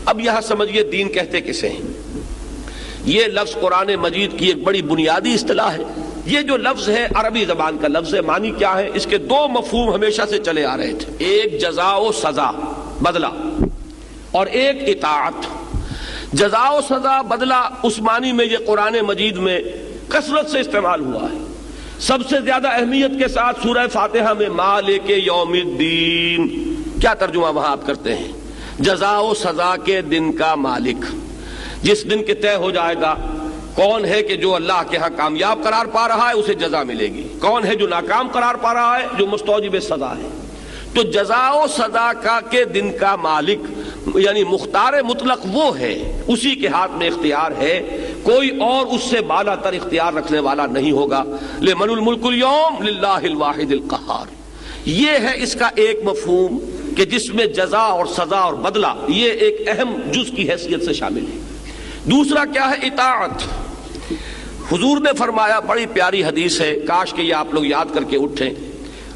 اب یہاں سمجھیے دین کہتے کسے ہیں؟ یہ لفظ قرآن مجید کی ایک بڑی بنیادی اصطلاح ہے۔ یہ جو لفظ ہے عربی زبان کا لفظ ہے، معنی کیا ہے؟ اس کے دو مفہوم ہمیشہ سے چلے آ رہے تھے، ایک جزا و سزا، بدلہ، اور ایک اطاعت۔ جزا و سزا، بدلہ، اس معنی میں یہ قرآن مجید میں کثرت سے استعمال ہوا ہے۔ سب سے زیادہ اہمیت کے ساتھ سورہ فاتحہ میں مالک یوم الدین، کیا ترجمہ وہاں آپ کرتے ہیں؟ جزا و سزا کے دن کا مالک، جس دن کے طے ہو جائے گا کون ہے کہ جو اللہ کے ہاں کامیاب قرار پا رہا ہے اسے جزا ملے گی، کون ہے جو ناکام قرار پا رہا ہے جو مستوجب سزا ہے۔ تو جزا و سزا کا کے دن کا مالک یعنی مختار مطلق وہ ہے، اسی کے ہاتھ میں اختیار ہے، کوئی اور اس سے بالا تر اختیار رکھنے والا نہیں ہوگا۔ لمن الملک اليوم للہ الواحد القہار، یہ ہے اس کا ایک مفہوم کہ جس میں جزا اور سزا اور بدلہ یہ ایک اہم جز کی حیثیت سے شامل ہے۔ دوسرا کیا ہے؟ اطاعت۔ حضور نے فرمایا، بڑی پیاری حدیث ہے، کاش کہ یہ آپ لوگ یاد کر کے اٹھیں،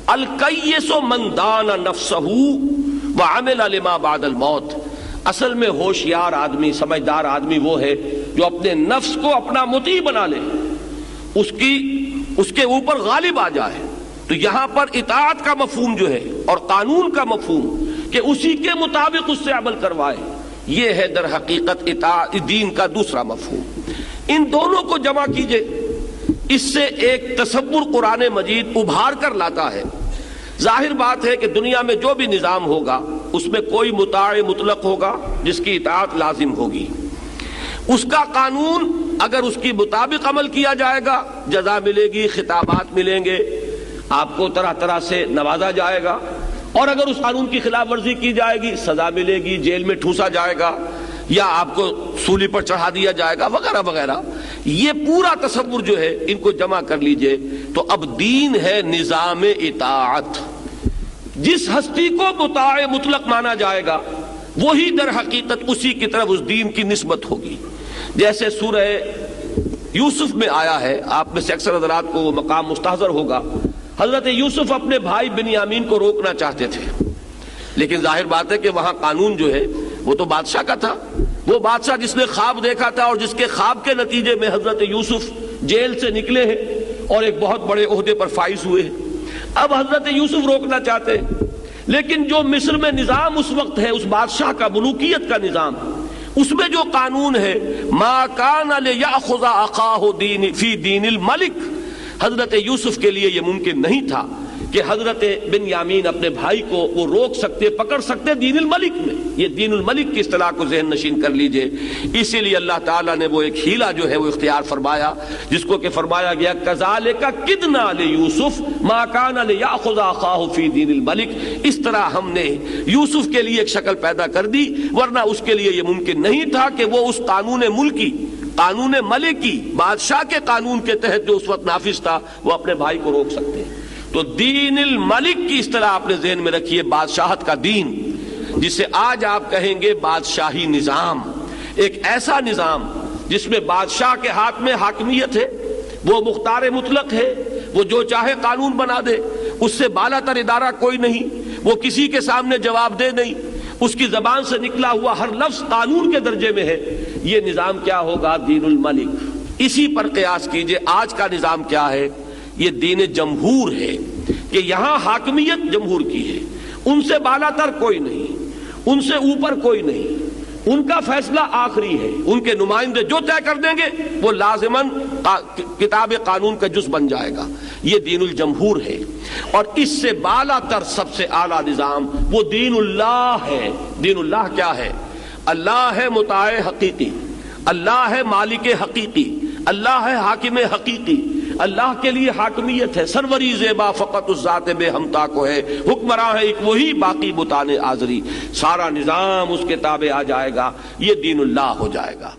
الکیس من دان نفسہ وعمل لما بعد الموت۔ اصل میں ہوشیار آدمی، سمجھدار آدمی وہ ہے جو اپنے نفس کو اپنا مطیع بنا لے، اس کے اوپر غالب آ جائے۔ تو یہاں پر اطاعت کا مفہوم جو ہے اور قانون کا مفہوم کہ اسی کے مطابق اس سے عمل کروائے، یہ ہے در حقیقت اطاعت دین کا دوسرا مفہوم۔ ان دونوں کو جمع کیجئے، اس سے ایک تصور قرآن مجید ابھار کر لاتا ہے۔ ظاہر بات ہے کہ دنیا میں جو بھی نظام ہوگا اس میں کوئی مطاع مطلق ہوگا جس کی اطاعت لازم ہوگی، اس کا قانون اگر اس کی مطابق عمل کیا جائے گا جزا ملے گی، خطابات ملیں گے، آپ کو طرح طرح سے نوازا جائے گا، اور اگر اس قانون کی خلاف ورزی کی جائے گی سزا ملے گی، جیل میں ٹھوسا جائے گا یا آپ کو سولی پر چڑھا دیا جائے گا وغیرہ وغیرہ۔ یہ پورا تصور جو ہے ان کو جمع کر لیجئے تو اب دین ہے نظام اطاعت۔ جس ہستی کو مطاع مطلق مانا جائے گا وہی در حقیقت اسی کی طرف اس دین کی نسبت ہوگی۔ جیسے سورہ یوسف میں آیا ہے، آپ میں سے اکثر حضرات کو وہ مقام مستحضر ہوگا، حضرت یوسف اپنے بھائی بنیامین کو روکنا چاہتے تھے، لیکن ظاہر بات ہے کہ وہاں قانون جو ہے وہ تو بادشاہ کا تھا، وہ بادشاہ جس نے خواب دیکھا تھا اور جس کے خواب کے نتیجے میں حضرت یوسف جیل سے نکلے ہیں اور ایک بہت بڑے عہدے پر فائز ہوئے ہیں۔ اب حضرت یوسف روکنا چاہتے ہیں، لیکن جو مصر میں نظام اس وقت ہے، اس بادشاہ کا ملوکیت کا نظام، اس میں جو قانون ہے ما کان لیأخذ اخاہ فی دین الملک، حضرت یوسف کے لیے یہ ممکن نہیں تھا کہ حضرت بنیامین اپنے بھائی کو وہ روک سکتے، پکڑ سکتے دین الملک میں۔ یہ دین الملک کی اصطلاح کو ذہن نشین کر لیجئے۔ اسی لیے اللہ تعالیٰ نے وہ ایک ہیلہ جو ہے وہ اختیار فرمایا، جس کو کہ فرمایا گیا کذالک کدنا لیوسف ما کان لیأخذ اخاہ فی دین الملک۔ اس طرح ہم نے یوسف کے لیے ایک شکل پیدا کر دی، ورنہ اس کے لیے یہ ممکن نہیں تھا کہ وہ اس قانون ملکی، قانون ملکی، بادشاہ کے قانون کے تحت جو اس وقت نافذ تھا وہ اپنے بھائی کو روک سکتے۔ تو دین الملک کی اصطلاح اپنے ذہن میں رکھیے، بادشاہت کا دین، جسے آج آپ کہیں گے بادشاہی نظام، ایک ایسا نظام جس میں بادشاہ کے ہاتھ میں حاکمیت ہے، وہ مختار مطلق ہے، وہ جو چاہے قانون بنا دے، اس سے بالا تر ادارہ کوئی نہیں، وہ کسی کے سامنے جواب دہ نہیں، اس کی زبان سے نکلا ہوا ہر لفظ قانون کے درجے میں ہے۔ یہ نظام کیا ہوگا؟ دین الملک۔ اسی پر قیاس کیجئے آج کا نظام کیا ہے؟ یہ دین جمہور ہے، کہ یہاں حاکمیت جمہور کی ہے، ان سے بالا تر کوئی نہیں، ان سے اوپر کوئی نہیں، ان کا فیصلہ آخری ہے، ان کے نمائندے جو طے کر دیں گے وہ لازماً کتاب قانون کا جز بن جائے گا۔ یہ دین الجمہور ہے، اور اس سے بالا تر سب سے اعلیٰ نظام وہ دین اللہ ہے۔ دین اللہ کیا ہے؟ اللہ ہے مطاع حقیقی، اللہ ہے مالک حقیقی، اللہ ہے حاکم حقیقی، اللہ کے لیے حاکمیت ہے، سروری زیبا فقط اس ذات بے ہمتا کو ہے، حکمراں ہے ایک وہی باقی بتانے آزری، سارا نظام اس کے تابع آ جائے گا، یہ دین اللہ ہو جائے گا۔